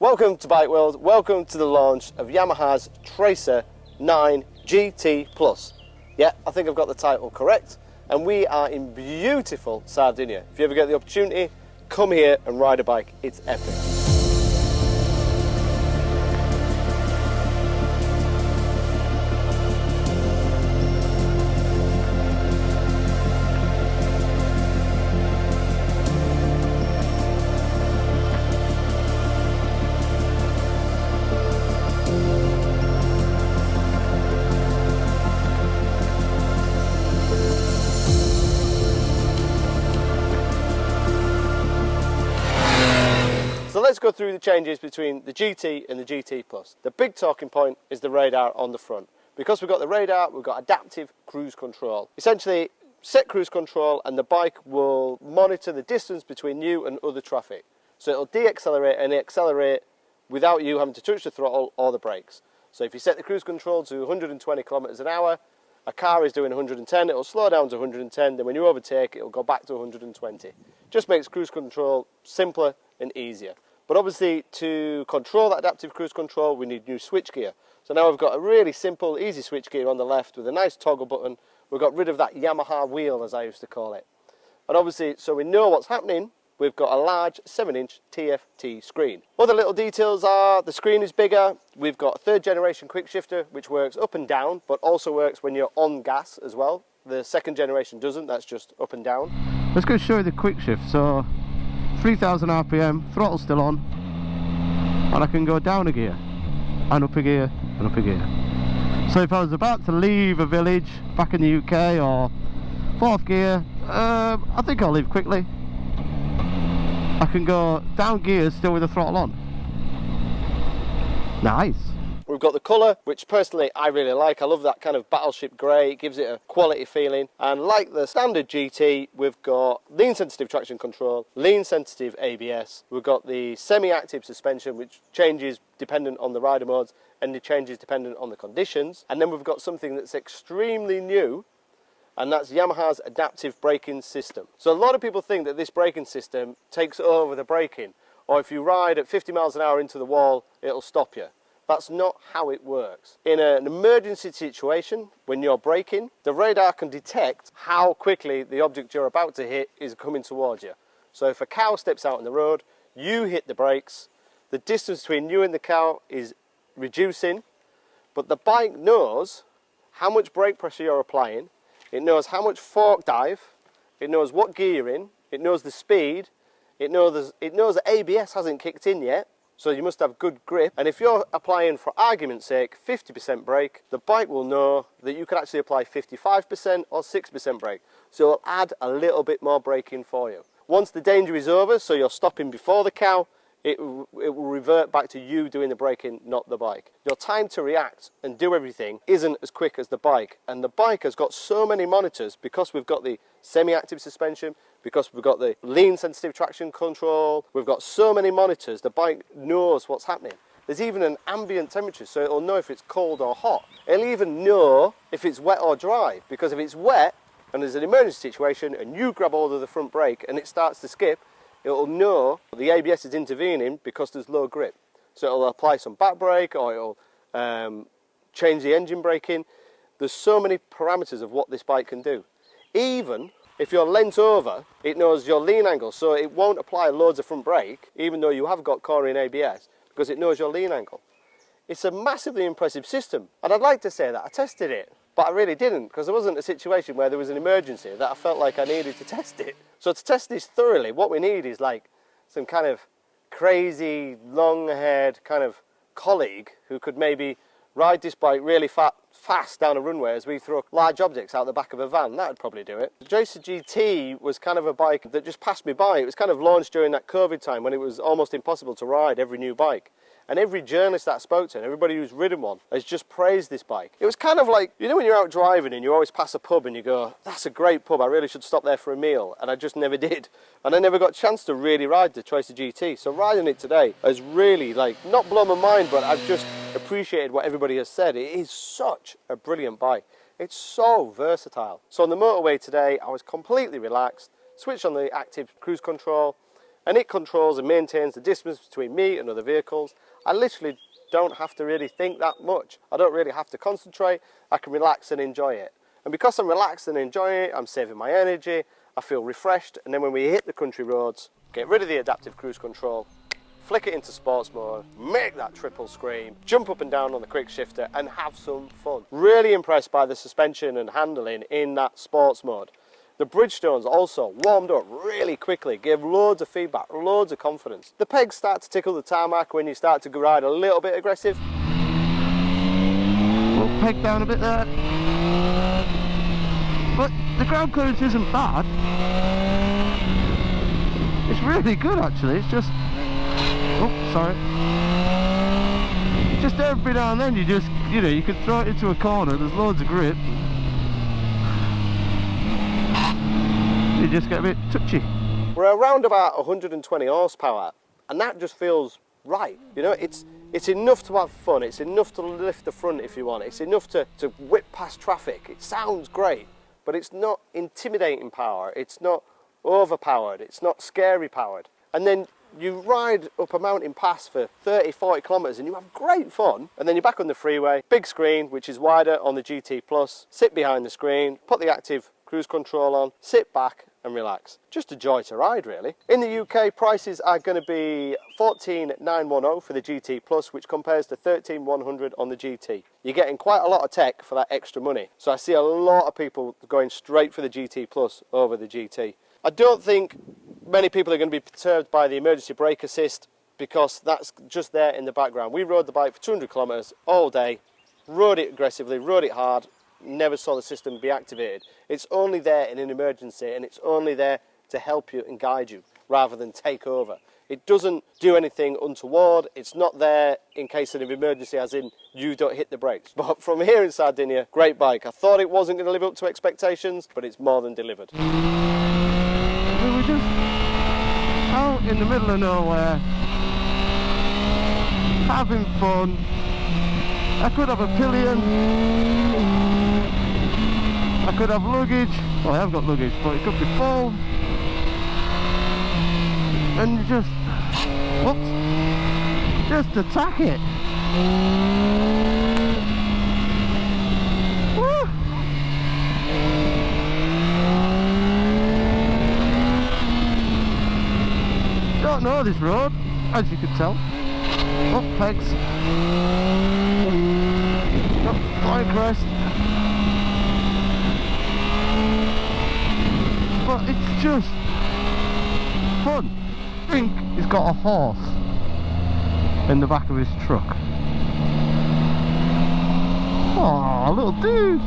Welcome to Bike World, welcome to the launch of Yamaha's Tracer 9 GT Plus. Yeah, I think I've got the title correct, and we are in beautiful Sardinia. If you ever get the opportunity, come here and ride a bike, it's epic. So let's go through the changes between the GT and the GT Plus. The big talking point is the radar on the front. Because we've got the radar, we've got adaptive cruise control. Essentially, set cruise control and the bike will monitor the distance between you and other traffic. So it'll de-accelerate and accelerate without you having to touch the throttle or the brakes. So if you set the cruise control to 120 kilometers an hour, a car is doing 110, it'll slow down to 110, then when you overtake, it'll go back to 120. Just makes cruise control simpler and easier. But obviously, to control that adaptive cruise control, we need new switchgear. So now we've got a really simple, easy switchgear on the left with a nice toggle button. We've got rid of that Yamaha wheel, as I used to call it. And obviously, so we know what's happening, we've got a large 7-inch TFT screen. Other little details are the screen is bigger. We've got a third generation quick shifter, which works up and down, but also works when you're on gas as well. The second generation doesn't, that's just up and down. Let's go show you the quick shift. So 3000 RPM, throttle still on, and I can go down a gear and up a gear and up a gear. So if I was about to leave a village back in the UK or fourth gear, I think I'll leave quickly. I can go down gears still with the throttle on. Nice. We've got the colour, which personally I really like. I love that kind of battleship grey. It gives it a quality feeling. And like the standard GT, we've got lean sensitive traction control, lean sensitive ABS. We've got the semi-active suspension, which changes dependent on the rider modes and it changes dependent on the conditions. And then we've got something that's extremely new, and that's Yamaha's adaptive braking system. So a lot of people think that this braking system takes over the braking, or if you ride at 50 miles an hour into the wall, it'll stop you. That's not how it works. In an emergency situation, when you're braking, the radar can detect how quickly the object you're about to hit is coming towards you. So if a cow steps out on the road, you hit the brakes, the distance between you and the cow is reducing, but the bike knows how much brake pressure you're applying, it knows how much fork dive, it knows what gear you're in, it knows the speed, it knows that ABS hasn't kicked in yet, so you must have good grip. And if you're applying, for argument's sake, 50% brake, the bike will know that you can actually apply 55% or 6% brake. So it'll add a little bit more braking for you. Once the danger is over, so you're stopping before the cow, it will revert back to you doing the braking, not the bike. Your time to react and do everything isn't as quick as the bike. And the bike has got so many monitors because we've got the semi-active suspension, because we've got the lean sensitive traction control, we've got so many monitors, the bike knows what's happening. There's even an ambient temperature, so it'll know if it's cold or hot. It'll even know if it's wet or dry, because if it's wet and there's an emergency situation and you grab hold of the front brake and it starts to skip, it'll know the ABS is intervening because there's low grip. So it'll apply some back brake, or it'll change the engine braking. There's so many parameters of what this bike can do. Even if you're leant over, it knows your lean angle, so it won't apply loads of front brake, even though you have got cornering ABS, because it knows your lean angle. It's a massively impressive system, and I'd like to say that I tested it, but I really didn't, because there wasn't a situation where there was an emergency that I felt like I needed to test it. So to test this thoroughly, what we need is like some kind of crazy, long-haired kind of colleague who could maybe ride this bike really fast down a runway as we throw large objects out the back of a van. That would probably do it. The Tracer GT was kind of a bike that just passed me by. It was kind of launched during that COVID time when it was almost impossible to ride every new bike. And every journalist that I spoke to, and everybody who's ridden one, has just praised this bike. It was kind of like, you know when you're out driving and you always pass a pub and you go, that's a great pub, I really should stop there for a meal. And I just never did. And I never got a chance to really ride the Tracer GT. So riding it today has really, like, not blown my mind, but I've just appreciated what everybody has said. It is such a brilliant bike. It's so versatile. So on the motorway today, I was completely relaxed, switched on the active cruise control, and it controls and maintains the distance between me and other vehicles. I literally don't have to really think that much. I don't really have to concentrate. I can relax and enjoy it. And because I'm relaxed and enjoying it, I'm saving my energy, I feel refreshed, and then when we hit the country roads, get rid of the adaptive cruise control, flick it into sports mode, make that triple scream, jump up and down on the quick shifter and have some fun. Really impressed by the suspension and handling in that sports mode. The Bridgestones also warmed up really quickly, gave loads of feedback, loads of confidence. The pegs start to tickle the tarmac when you start to ride a little bit aggressive. We'll peg down a bit there. But the ground clearance isn't bad. It's really good actually, it's just... Oh, sorry. Just every now and then you just, you know, you can throw it into a corner, there's loads of grip. You just get a bit touchy. We're around about 120 horsepower, and that just feels right. You know, it's enough to have fun, it's enough to lift the front if you want, it's enough to whip past traffic. It sounds great, but it's not intimidating power, it's not overpowered, it's not scary powered. And then you ride up a mountain pass for 30, 40 kilometres and you have great fun, and then you're back on the freeway, big screen which is wider on the GT Plus, sit behind the screen, put the active cruise control on, sit back and relax. Just a joy to ride really. In the UK, prices are going to be 14,910 for the GT Plus, which compares to 13,100 on the GT. You're getting quite a lot of tech for that extra money. So I see a lot of people going straight for the GT Plus over the GT. I don't think many people are going to be perturbed by the emergency brake assist because that's just there in the background. We rode the bike for 200 kilometres all day, rode it aggressively, rode it hard, never saw the system be activated. It's only there in an emergency, and it's only there to help you and guide you rather than take over. It doesn't do anything untoward. It's not there in case of an emergency, as in you don't hit the brakes. But from here in Sardinia, great bike. I thought it wasn't going to live up to expectations, but it's more than delivered. We were just out in the middle of nowhere, having fun. I could have a pillion, I could have luggage, well I have got luggage, but it could be full, and you just, whoops, just attack it. Woo! Don't know this road, as you can tell. Oh, pegs. Oh, flying crest. But it's just fun. I think he's got a horse in the back of his truck. Oh, little dude.